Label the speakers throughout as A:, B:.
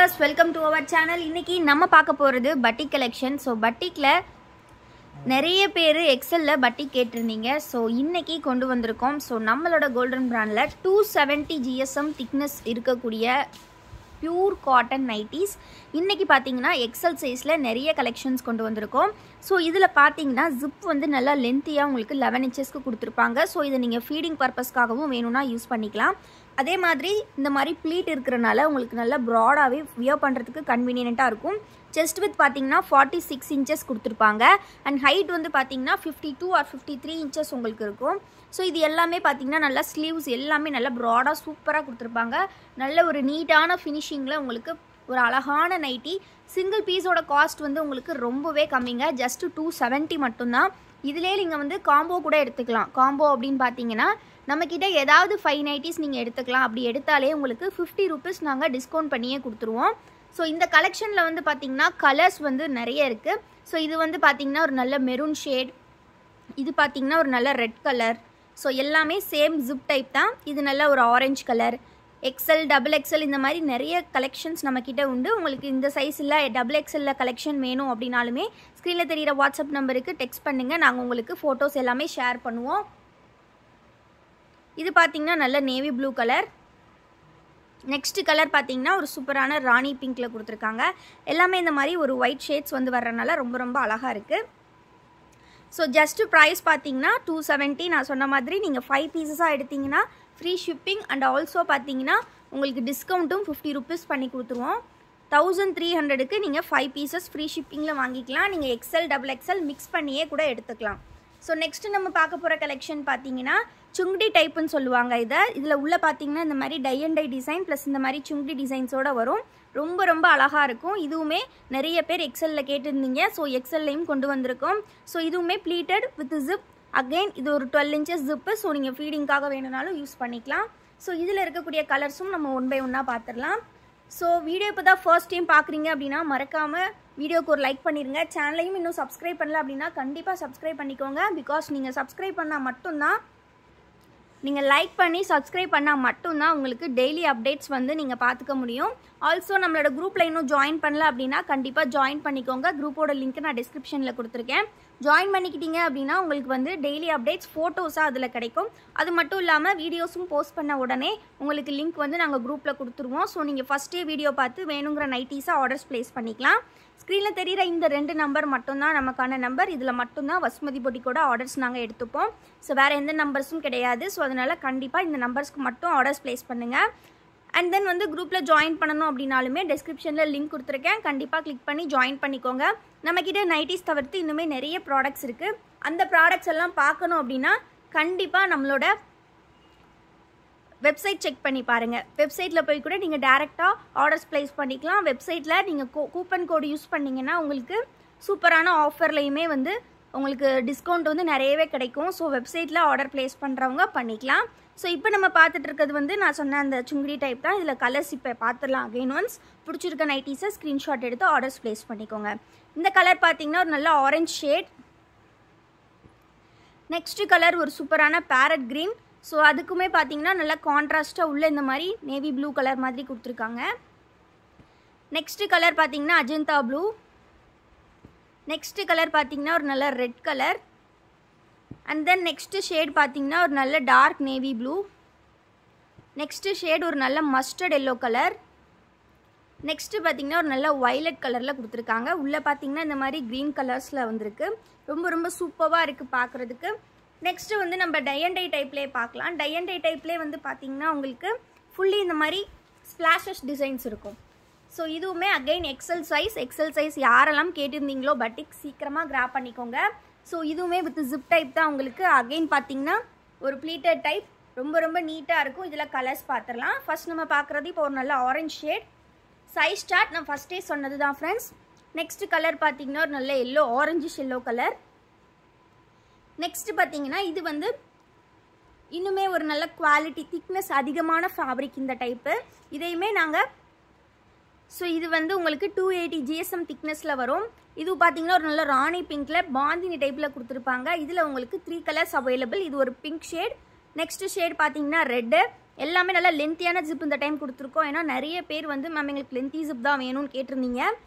A: viewers, welcome to our channel. இன்னைக்கு நம்ம பார்க்க போறது பட்டிக் கலெக்ஷன். சோ பட்டிக்ல நிறைய பேர் எக்ஸல்ல பட்டிக் கேட்டிருந்தீங்க. சோ இன்னைக்கு கொண்டு வந்திருக்கோம். சோ நம்மளோட கோல்டன் பிராண்ட்ல 270 GSM thickness இருக்கக்கூடிய பியூர் காட்டன் நைட்டிஸ் இன்னைக்கு பாத்தீங்கன்னா எக்ஸல் சைஸ்ல நிறைய கலெக்ஷன்ஸ் கொண்டு வந்திருக்கோம். ஸோ இதில் பார்த்தீங்கன்னா ஜிப் வந்து நல்லா லென்த்தியாக உங்களுக்கு 11 inchesக்கு கொடுத்துருப்பாங்க. ஸோ இதை நீங்கள் ஃபீடிங் பர்பஸ்க்காகவும் வேணும்னா யூஸ் பண்ணிக்கலாம். அதே மாதிரி இந்த மாதிரி ப்ளீட் இருக்கிறனால உங்களுக்கு நல்லா ப்ராடாகவே வியர் பண்ணுறதுக்கு கன்வீனியண்ட்டாக இருக்கும். செஸ்ட் வித் பார்த்தீங்கன்னா 46 inches கொடுத்துருப்பாங்க. அண்ட் ஹைட் வந்து பார்த்தீங்கன்னா 52 or 53 inches உங்களுக்கு இருக்கும். ஸோ இது எல்லாமே பார்த்தீங்கன்னா நல்லா ஸ்லீவ்ஸ் எல்லாமே நல்லா ப்ராடாக சூப்பராக கொடுத்துருப்பாங்க. நல்ல ஒரு நீட்டான ஃபினிஷிங்கில் உங்களுக்கு ஒரு அழகான நைட்டி. சிங்கிள் பீஸோட காஸ்ட் வந்து உங்களுக்கு ரொம்பவே கம்மிங்க. ஜஸ்ட் 270 மட்டும்தான். இதிலே நீங்கள் வந்து காம்போ கூட எடுத்துக்கலாம். காம்போ அப்படின்னு பார்த்தீங்கன்னா நம்மக்கிட்ட ஏதாவது 5 நைட்டிஸ் நீங்கள் எடுத்துக்கலாம். அப்படி எடுத்தாலே உங்களுக்கு 50 rupees நாங்கள் டிஸ்கவுண்ட் பண்ணியே கொடுத்துருவோம். ஸோ இந்த கலெக்ஷனில் வந்து பார்த்தீங்கன்னா கலர்ஸ் வந்து நிறைய இருக்குது. ஸோ இது வந்து பார்த்தீங்கன்னா ஒரு நல்ல மெரூன் ஷேட், இது பார்த்தீங்கன்னா ஒரு நல்ல ரெட் கலர். ஸோ எல்லாமே சேம் ஜிப் டைப் தான். இது நல்ல ஒரு orange colour, XL, double XL இந்த மாதிரி நிறைய கலெக்ஷன்ஸ் நம்மக்கிட்ட உண்டு. உங்களுக்கு இந்த சைஸில் டபுள் எக்ஸலில் கலெக்ஷன் வேணும் அப்படின்னாலுமே ஸ்க்ரீனில் தெரிகிற வாட்ஸ்அப் நம்பருக்கு டெக்ஸ்ட் பண்ணுங்கள். நாங்கள் உங்களுக்கு ஃபோட்டோஸ் எல்லாமே ஷேர் பண்ணுவோம். இது பார்த்தீங்கன்னா நல்ல navy blue colour. Next colour பார்த்தீங்கன்னா ஒரு சூப்பரான ராணி பிங்க்கில் கொடுத்துருக்காங்க. எல்லாமே இந்த மாதிரி ஒரு ஒயிட் ஷேட்ஸ் வந்து வர்றதுனால ரொம்ப ரொம்ப அழகாக இருக்குது. ஸோ ஜஸ்ட்டு ப்ரைஸ் பார்த்தீங்கன்னா 270. நான் சொன்ன மாதிரி நீங்கள் 5 பீசஸாக எடுத்தீங்கன்னா ஃப்ரீ ஷிப்பிங் அண்ட் ஆல்சோ பார்த்தீங்கன்னா உங்களுக்கு டிஸ்கவுண்ட்டும் 50 rupees பண்ணி கொடுத்துருவோம். 1300க்கு நீங்கள் 5 பீசஸ் ஃப்ரீ ஷிப்பிங்கில் வாங்கிக்கலாம். நீங்கள் எக்ஸல் டபுள் எக்ஸல் மிக்ஸ் பண்ணியே கூட எடுத்துக்கலாம். ஸோ நெக்ஸ்ட்டு நம்ம பார்க்க போகிற கலெக்ஷன் பார்த்தீங்கன்னா சுங்குடி டைப்புன்னு சொல்லுவாங்க. இதில் உள்ள பார்த்தீங்கன்னா இந்த மாதிரி tie and tie design plus இந்த மாதிரி சுங்குடி டிசைன்ஸோடு வரும். ரொம்ப ரொம்ப அழகாக இருக்கும். இதுவுமே நிறைய பேர் எக்ஸலில் கேட்டிருந்தீங்க. ஸோ எக்ஸல்லையும் கொண்டு வந்திருக்கோம். ஸோ இதுவுமே ப்ளீட்டட் வித் ஜிப். அகெயின் இது ஒரு 12 inches ஜிப்பு. ஸோ நீங்கள் ஃபீடிங்காக வேணும்னாலும் யூஸ் பண்ணிக்கலாம். ஸோ இதில் இருக்கக்கூடிய கலர்ஸும் நம்ம ஒன் பை ஒன்னாக பார்த்துடலாம். ஸோ வீடியோ இப்போ தான் ஃபர்ஸ்ட் டைம் பார்க்குறீங்க அப்படின்னா மறக்காமல் வீடியோக்கு ஒரு லைக் பண்ணிடுங்க. சேனலையும் இன்னும் சப்ஸ்கிரைப் பண்ணல அப்படின்னா கண்டிப்பாக சப்ஸ்கிரைப் பண்ணிக்கோங்க. பிகாஸ் நீங்கள் சப்ஸ்கிரைப் பண்ணால் மட்டும்தான், நீங்கள் லைக் பண்ணி சப்ஸ்கிரைப் பண்ணால் மட்டும்தான் உங்களுக்கு டெய்லி அப்டேட்ஸ் வந்து நீங்கள் பார்த்துக்க முடியும். ஆல்சோ நம்மளோட குரூப்பில் இன்னும் ஜாயின் பண்ணல அப்படின்னா கண்டிப்பாக ஜாயின் பண்ணிக்கோங்க. குரூப்போட லிங்க் நான் டிஸ்கிரிப்ஷனில் கொடுத்துருக்கேன். ஜாயின் பண்ணிக்கிட்டீங்க அப்படின்னா உங்களுக்கு வந்து டெய்லி அப்டேட்ஸ் ஃபோட்டோஸாக அதில் கிடைக்கும். அது மட்டும் இல்லாமல் வீடியோஸும் போஸ்ட் பண்ண உடனே உங்களுக்கு லிங்க் வந்து நாங்கள் குரூப்பில் கொடுத்துருவோம். ஸோ நீங்கள் ஃபஸ்ட்டே வீடியோ பார்த்து வேணுங்கிற நைட்டிஸாக ஆர்டர்ஸ் ப்ளேஸ் பண்ணிக்கலாம். ஸ்க்ரீனில் தெரிகிற இந்த 2 நம்பர் மட்டும்தான் நமக்கான நம்பர். இதில் மட்டும்தான் வசுமதி பொட்டிக்கோட ஆர்டர்ஸ் நாங்கள் எடுத்துப்போம். ஸோ வேறு எந்த நம்பர்ஸும் கிடையாது. ஸோ அதனால் கண்டிப்பாக இந்த நம்பர்ஸ்க்கு மட்டும் ஆர்டர்ஸ் ப்ளேஸ் பண்ணுங்கள். அண்ட் தென் வந்து குரூப்பில் ஜாயின் பண்ணணும் அப்படின்னாலுமே டிஸ்கிரிப்ஷனில் லிங்க் கொடுத்துருக்கேன். கண்டிப்பாக கிளிக் பண்ணி ஜாயின் பண்ணிக்கோங்க. நம்மக்கிட்ட நைட்டிஸ் தவிர்த்து இன்னுமே நிறைய ப்ராடக்ட்ஸ் இருக்குது. அந்த ப்ராடக்ட்ஸ் எல்லாம் பார்க்கணும் அப்படின்னா கண்டிப்பாக நம்மளோட வெப்சைட் செக் பண்ணி பாருங்கள். வெப்சைட்டில் போய் கூட நீங்கள் டேரெக்டாக ஆர்டர்ஸ் ப்ளேஸ் பண்ணிக்கலாம். வெப்சைட்டில் நீங்கள் கூப்பன் கோடு யூஸ் பண்ணிங்கன்னா உங்களுக்கு சூப்பரான ஆஃபர்லையுமே வந்து உங்களுக்கு டிஸ்கவுண்ட் வந்து நிறையவே கிடைக்கும். ஸோ வெப்சைட்டில் ஆர்டர் ப்ளேஸ் பண்ணுறவங்க பண்ணிக்கலாம். ஸோ இப்போ நம்ம பார்த்துட்டு இருக்கிறது வந்து நான் சொன்ன அந்த சுங்குடி டைப் தான். இதில் கலர்ஸ் இப்போ பார்த்துடலாம். அகைன் ஒன்ஸ் பிடிச்சிருக்க நைட்டிஸை ஸ்க்ரீன்ஷாட் எடுத்து ஆர்டர்ஸ் ப்ளேஸ் பண்ணிக்கோங்க. இந்த கலர் பார்த்தீங்கன்னா ஒரு நல்ல ஆரஞ்ச் ஷேட். நெக்ஸ்ட் கலர் ஒரு சூப்பரான பேரட் க்ரீன். ஸோ அதுக்குமே பார்த்தீங்கன்னா நல்லா கான்ட்ராஸ்ட்டாக உள்ள இந்த மாதிரி நேவி ப்ளூ கலர் மாதிரி கொடுத்துருக்காங்க. நெக்ஸ்ட் கலர் பார்த்தீங்கன்னா அஜந்தா ப்ளூ. நெக்ஸ்ட் கலர் பார்த்தீங்கன்னா ஒரு நல்ல red colour. And then next shade பார்த்தீங்கன்னா ஒரு நல்ல dark navy blue. Next shade ஒரு நல்ல மஸ்டர்ட் எல்லோ கலர். நெக்ஸ்ட்டு பார்த்தீங்கன்னா ஒரு நல்ல வயலட் கலரில் கொடுத்துருக்காங்க. உள்ளே பார்த்தீங்கன்னா இந்த மாதிரி க்ரீன் கலர்ஸில் வந்திருக்கு. ரொம்ப ரொம்ப சூப்பராக இருக்குது பார்க்குறதுக்கு. நெக்ஸ்ட்டு வந்து நம்ம டை அண்ட் டை டைப்லேயே பார்க்கலாம். டை அண்ட் டை டைப்லேயே வந்து பார்த்தீங்கன்னா உங்களுக்கு ஃபுல்லி இந்த மாதிரி ஸ்ப்ளாஷஸ் டிசைன்ஸ் இருக்கும். ஸோ இதுவுமே அகைன் எக்ஸல் சைஸ் யாரெல்லாம் கேட்டிருந்தீங்களோ பட்டிக் சீக்கிரமாக கிராப் பண்ணிக்கோங்க. ஸோ இதுவுமே வித் ஜிப் டைப் தான் உங்களுக்கு. அகைன் பார்த்தீங்கன்னா ஒரு ப்ளீட்டட் டைப் ரொம்ப ரொம்ப நீட்டாக இருக்கும். இதில் கலர்ஸ் பார்த்துடலாம். ஃபர்ஸ்ட் நம்ம பார்க்குறது இப்போ ஒரு நல்ல ஆரஞ்ச் ஷேட். சைஸ் சார்ட் நான் ஃபஸ்ட்டே சொன்னது தான் ஃப்ரெண்ட்ஸ். நெக்ஸ்ட் கலர் பார்த்தீங்கன்னா ஒரு நல்ல yellow, orangish yellow colour. Next பார்த்தீங்கன்னா இது வந்து இன்னுமே ஒரு நல்ல குவாலிட்டி திக்னஸ் அதிகமான ஃபேப்ரிக் இந்த டைப்பு. இதையுமே நாங்கள் ஸோ இது வந்து உங்களுக்கு 280 GSM திக்னஸில் வரும். இது பார்த்தீங்கன்னா ஒரு நல்ல ராணி பிங்க்கில் பாந்தினி டைப்பில் கொடுத்துருப்பாங்க. இதில் உங்களுக்கு 3 கலர்ஸ் அவைலபிள். இது ஒரு பிங்க் ஷேட். நெக்ஸ்ட் ஷேட் பார்த்தீங்கன்னா ரெட்டு. எல்லாமே நல்லா லென்த்தியான ஜிப் இந்த டைம் கொடுத்துருக்கோம். ஏன்னா நிறைய பேர் வந்து மேம் எங்களுக்கு லென்த்தி ஜிப் தான் வேணும்னு கேட்டிருந்தீங்க.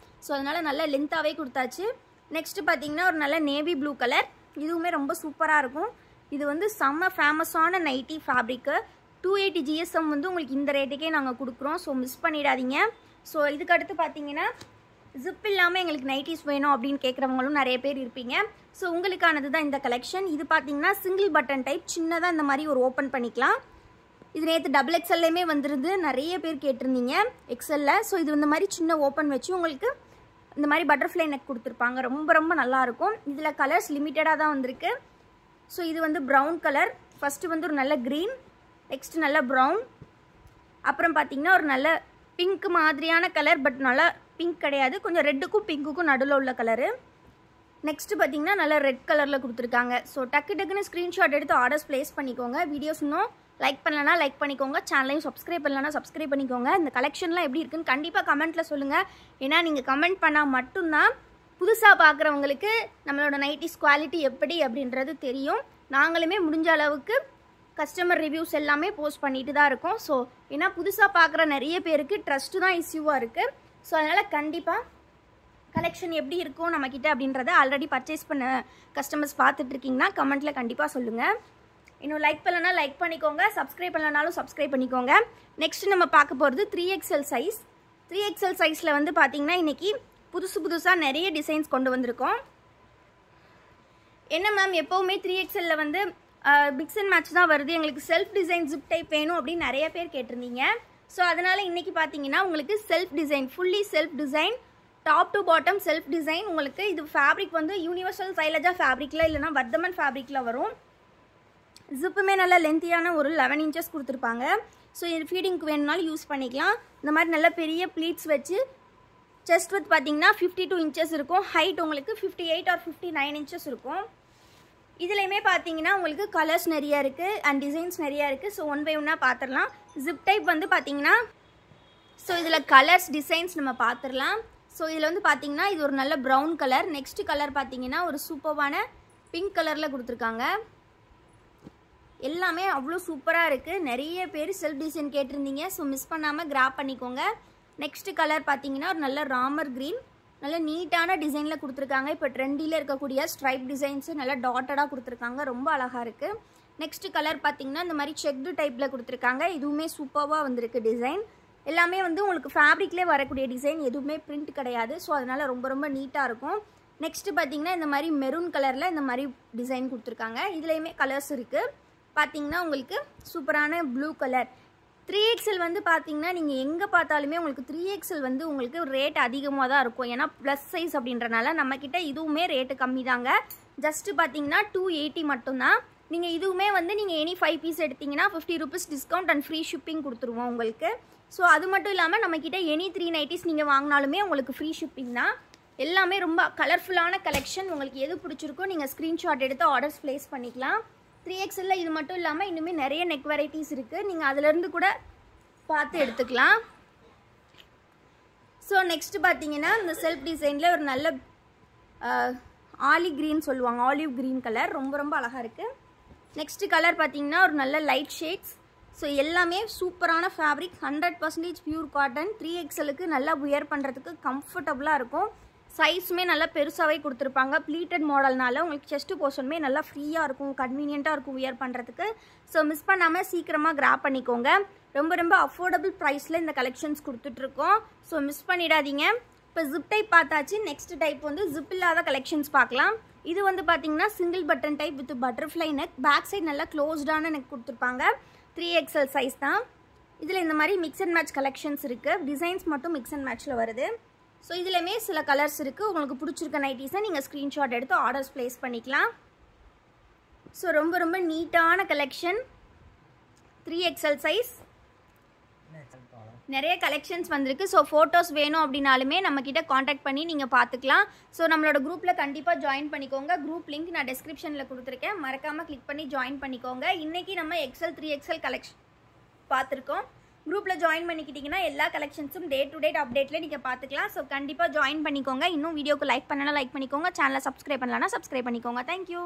A: ஸோ அதனால் நல்லா லென்த்தாகவே கொடுத்தாச்சு. நெக்ஸ்ட்டு பார்த்தீங்கன்னா ஒரு நல்ல நேவி ப்ளூ கலர். இதுவுமே ரொம்ப சூப்பராக இருக்கும். இது வந்து செம்ம ஃபேமஸான நைட்டி ஃபேப்ரிக்கு. 280 GSM வந்து உங்களுக்கு இந்த ரேட்டுக்கே நாங்கள் கொடுக்குறோம். ஸோ மிஸ் பண்ணிடாதீங்க. ஸோ இதுக்கு அடுத்து பார்த்தீங்கன்னா ஜிப் இல்லாமல் எங்களுக்கு நைட்டிஸ் வேணும் அப்படின்னு கேட்குறவங்களும் நிறைய பேர் இருப்பீங்க. ஸோ உங்களுக்கானது தான் இந்த கலெக்ஷன். இது பார்த்தீங்கன்னா சிங்கிள் பட்டன் டைப், சின்னதாக இந்த மாதிரி ஒரு ஓப்பன் பண்ணிக்கலாம். இது நேற்று டபுள் எக்ஸ்எல்லையுமே வந்துருந்து நிறைய பேர் கேட்டிருந்தீங்க எக்ஸ்எல்ல. ஸோ இது இந்த மாதிரி சின்ன ஓப்பன் வச்சு உங்களுக்கு இந்த மாதிரி பட்டர்ஃப்ளை நெக் கொடுத்துருப்பாங்க. ரொம்ப ரொம்ப நல்லாயிருக்கும். இதில் கலர்ஸ் லிமிட்டடாக தான் வந்திருக்கு. ஸோ இது வந்து ப்ரௌன் கலர். ஃபஸ்ட்டு வந்து ஒரு நல்ல க்ரீன், நெக்ஸ்ட் நல்ல ப்ரௌன், அப்புறம் பார்த்தீங்கன்னா ஒரு நல்ல பிங்க் மாதிரியான கலர், பட் நல்லா பிங்க் கிடையாது, கொஞ்சம் ரெட்டுக்கும் பிங்க்குக்கும் நடுவில் உள்ள கலரு. நெக்ஸ்ட்டு பார்த்தீங்கன்னா நல்லா ரெட் கலரில் கொடுத்துருக்காங்க. ஸோ டக்குன்னு ஸ்க்ரீன்ஷாட் எடுத்து ஆர்டர்ஸ் ப்ளேஸ் பண்ணிக்கோங்க. வீடியோஸ் இன்னும் லைக் பண்ணலன்னா லைக் பண்ணிக்கோங்க, சேனலையும் சப்ஸ்கிரைப் பண்ணலன்னா சப்ஸ்கிரைப் பண்ணிக்கோங்க. இந்த கலெக்ஷன்லாம் எப்படி இருக்குன்னு கண்டிப்பாக கமெண்ட்டில் சொல்லுங்கள். ஏன்னா நீங்கள் கமெண்ட் பண்ணால் மட்டும்தான் புதுசாக பார்க்குறவங்களுக்கு நம்மளோட நைட்டிஸ் குவாலிட்டி எப்படி அப்படின்றது தெரியும். நாங்களுமே முடிஞ்ச அளவுக்கு கஸ்டமர் ரிவ்யூஸ் எல்லாமே போஸ்ட் பண்ணிட்டு தான் இருக்கோம். ஸோ ஏன்னா புதுசாக பார்க்குற நிறைய பேருக்கு ட்ரஸ்ட்டு தான் இஷ்யூவாக இருக்குது. ஸோ அதனால் கண்டிப்பாக கலெக்ஷன் எப்படி இருக்கும் நம்மக்கிட்ட அப்படின்றத ஆல்ரெடி பர்ச்சேஸ் பண்ண கஸ்டமர்ஸ் பார்த்துட்ருக்கீங்கன்னா கமெண்ட்டில் கண்டிப்பாக சொல்லுங்கள். இன்னும் லைக் பண்ணலன்னா லைக் பண்ணிக்கோங்க, சப்ஸ்கிரைப் பண்ணலனாலும் சப்ஸ்கிரைப் பண்ணிக்கோங்க. நெக்ஸ்ட் நம்ம பார்க்க போகிறது 3XL சைஸ். 3XL சைஸில் வந்து பார்த்திங்கன்னா இன்றைக்கி புதுசாக நிறைய டிசைன்ஸ் கொண்டு வந்திருக்கோம். என்ன மேம் எப்போவுமே 3XLல வந்து மிக்ஸ் அண்ட் மேட்ச் தான் வருது, எங்களுக்கு செல்ஃப் டிசைன் ஜிப் டைப் வேணும் அப்படின்னு நிறைய பேர் கேட்டிருந்தீங்க. ஸோ அதனால் இன்றைக்கி பார்த்தீங்கன்னா உங்களுக்கு self design, fully self design, top to bottom self design. உங்களுக்கு இது ஃபேப்ரிக் வந்து யூனிவர்சல் சைலஜா ஃபேப்ரிக்கில் இல்லைனா வர்தமன் ஃபேப்ரிக்கில் வரும். ஜிப்புமே நல்லா லென்த்தியான ஒரு 11 inches கொடுத்துருப்பாங்க. ஸோ இது ஃபீடிங்க்கு வேணும்னாலும் யூஸ் பண்ணிக்கலாம். இந்த மாதிரி நல்ல பெரிய ப்ளீட்ஸ் வச்சு செஸ்ட் வித் பார்த்தீங்கன்னா 52 inches இருக்கும். ஹைட் உங்களுக்கு 58 or 59 inches இருக்கும். இதுலையுமே பார்த்தீங்கன்னா உங்களுக்கு கலர்ஸ் நிறையா இருக்குது அண்ட் டிசைன்ஸ் நிறையா இருக்குது. ஸோ ஒன் பை ஒன்னாக பார்த்துடலாம். ஜிப் டைப் வந்து பார்த்தீங்கன்னா ஸோ இதில் கலர்ஸ் டிசைன்ஸ் நம்ம பார்த்துடலாம். ஸோ இதில் வந்து பார்த்தீங்கன்னா இது ஒரு நல்ல ப்ரௌன் கலர். நெக்ஸ்ட் கலர் பார்த்தீங்கன்னா ஒரு சூப்பரான பிங்க் கலரில் கொடுத்துருக்காங்க. எல்லாமே அவ்வளோ சூப்பராக இருக்குது. நிறைய பேர் செல்ஃப் டிசைன் கேட்டிருந்தீங்க. ஸோ மிஸ் பண்ணாமல் கிராப் பண்ணிக்கோங்க. நெக்ஸ்ட் கலர் பார்த்தீங்கன்னா ஒரு நல்ல ராமர் க்ரீன், நல்ல நீட்டான டிசைனில் கொடுத்துருக்காங்க. இப்போ ட்ரெண்டியில் இருக்கக்கூடிய ஸ்ட்ரைப் டிசைன்ஸு நல்லா டாட்டடாக கொடுத்துருக்காங்க. ரொம்ப அழகாக இருக்குது. நெக்ஸ்ட் கலர் பார்த்தீங்கன்னா இந்த மாதிரி செக்டு டைப்பில் கொடுத்துருக்காங்க. இதுவுமே சூப்பராக வந்திருக்கு டிசைன். எல்லாமே வந்து உங்களுக்கு ஃபேப்ரிக்லேயே வரக்கூடிய டிசைன், எதுவுமே பிரிண்ட் கிடையாது. ஸோ அதனால் ரொம்ப ரொம்ப நீட்டாக இருக்கும். நெக்ஸ்ட்டு பார்த்தீங்கன்னா இந்த மாதிரி மெரூன் கலரில் இந்த மாதிரி டிசைன் கொடுத்துருக்காங்க. இதுலேயுமே கலர்ஸ் இருக்குது. பார்த்தீங்கன்னா உங்களுக்கு சூப்பரான ப்ளூ கலர். 3XL வந்து பார்த்தீங்கன்னா நீங்கள் எங்கே பார்த்தாலுமே உங்களுக்கு 3XL வந்து உங்களுக்கு ரேட் அதிகமாக தான் இருக்கும். ஏன்னா ப்ளஸ் சைஸ் அப்படின்றனால நம்மக்கிட்ட இதுவுமே ரேட்டு கம்மி தாங்க. ஜஸ்ட்டு பார்த்தீங்கன்னா 280 மட்டும்தான். நீங்கள் இதுவுமே வந்து நீங்கள் எனி 5 பீஸ் எடுத்திங்கன்னா 50 rupees discount and free shipping கொடுத்துருவோம் உங்களுக்கு. ஸோ அது மட்டும் இல்லாமல் நம்மக்கிட்ட எனி 3 nighties நீங்கள் வாங்கினாலுமே உங்களுக்கு ஃப்ரீ ஷிப்பிங் தான். எல்லாமே ரொம்ப கலர்ஃபுல்லான கலெக்ஷன். உங்களுக்கு எது பிடிச்சிருக்கோ நீங்கள் ஸ்க்ரீன்ஷாட் எடுத்து ஆர்டர்ஸ் ப்ளேஸ் பண்ணிக்கலாம். 3XLல இது மட்டும் இல்லாமல் இன்னுமே நிறைய நெக் வெரைட்டிஸ் இருக்குது. நீங்கள் அதிலேருந்து கூட பார்த்து எடுத்துக்கலாம். ஸோ நெக்ஸ்ட் பார்த்தீங்கன்னா இந்த செல்ஃப் டிசைனில் ஒரு நல்ல ஆலிவ் க்ரீன் சொல்லுவாங்க, ஆலிவ் க்ரீன் கலர் ரொம்ப ரொம்ப அழகாக இருக்குது. நெக்ஸ்ட் கலர் பார்த்தீங்கன்னா ஒரு நல்ல லைட் ஷேட்ஸ். ஸோ எல்லாமே சூப்பரான ஃபேப்ரிக், 100% பியூர் காட்டன். 3XLக்கு நல்லா வியர் பண்ணுறதுக்கு கம்ஃபர்டபுளாக இருக்கும். சைஸுமே நல்லா பெருசாகவே கொடுத்துருப்பாங்க. ப்ளீட்டட் மாடல்னால உங்களுக்கு செஸ்ட்டு போர்ஷனுமே நல்லா ஃப்ரீயாக இருக்கும், கன்வீனியண்ட்டாக இருக்கும் வியர் பண்ணுறதுக்கு. ஸோ மிஸ் பண்ணாமல் சீக்கிரமாக கிராப் பண்ணிக்கோங்க. ரொம்ப ரொம்ப அஃபோர்டபுள் ப்ரைஸில் இந்த கலெக்ஷன்ஸ் கொடுத்துட்ருக்கோம். ஸோ மிஸ் பண்ணிடாதீங்க. இப்போ ஜிப் டைப் பார்த்தாச்சு. நெக்ஸ்ட் டைப் வந்து ஜிப் இல்லாத கலெக்ஷன்ஸ் பார்க்கலாம். இது வந்து பார்த்தீங்கன்னா single button type with butterfly neck. Back side நல்லா க்ளோஸ்டான நெக் கொடுத்துருப்பாங்க. 3XL சைஸ் தான். இதில் இந்த மாதிரி மிக்ஸ் அண்ட் மேட்ச் கலெக்ஷன்ஸ் இருக்குது. டிசைன்ஸ் மட்டும் மிக்ஸ் அண்ட் மேட்ச்சில் வருது. ஸோ இதுலையுமே சில கலர்ஸ் இருக்குது. உங்களுக்கு பிடிச்சிருக்க நைட்டிஸை நீங்கள் ஸ்க்ரீன்ஷாட் எடுத்து ஆர்டர்ஸ் ப்ளேஸ் பண்ணிக்கலாம். ஸோ ரொம்ப ரொம்ப நீட்டான கலெக்ஷன். 3XL சைஸ் நிறைய கலெக்ஷன்ஸ் வந்திருக்கு. ஸோ ஃபோட்டோஸ் வேணும் அப்படின்னாலுமே நம்மக்கிட்ட காண்டாக்ட் பண்ணி நீங்கள் பார்த்துக்கலாம். ஸோ நம்மளோட குரூப்பில் கண்டிப்பாக ஜாயின் பண்ணிக்கோங்க. குரூப் லிங்க் நான் டிஸ்கிரிப்ஷனில் கொடுத்துருக்கேன், மறக்காமல் கிளிக் பண்ணி ஜாயின் பண்ணிக்கோங்க. இன்றைக்கி நம்ம XL 3XL கலெக்ஷன் பார்த்துருக்கோம். குரூப்பில் ஜாயின் பண்ணிக்கிட்டிங்கன்னா எல்லா கலெக்ஷன்ஸும் டே டு டேட் அப்டேட்டில் நீங்கள் பார்த்துக்கலாம். ஸோ கண்டிப்பாக ஜாயின் பண்ணிக்கோங்க. இன்னும் வீடியோக்கு லைக் பண்ணலாம் லைக் பண்ணிக்கோங்க, சேனலை சப்ஸ்கிரைப் பண்ணலான்னா சப்ஸ்கிரைப் பண்ணிக்கோங்க. தேங்க்யூ.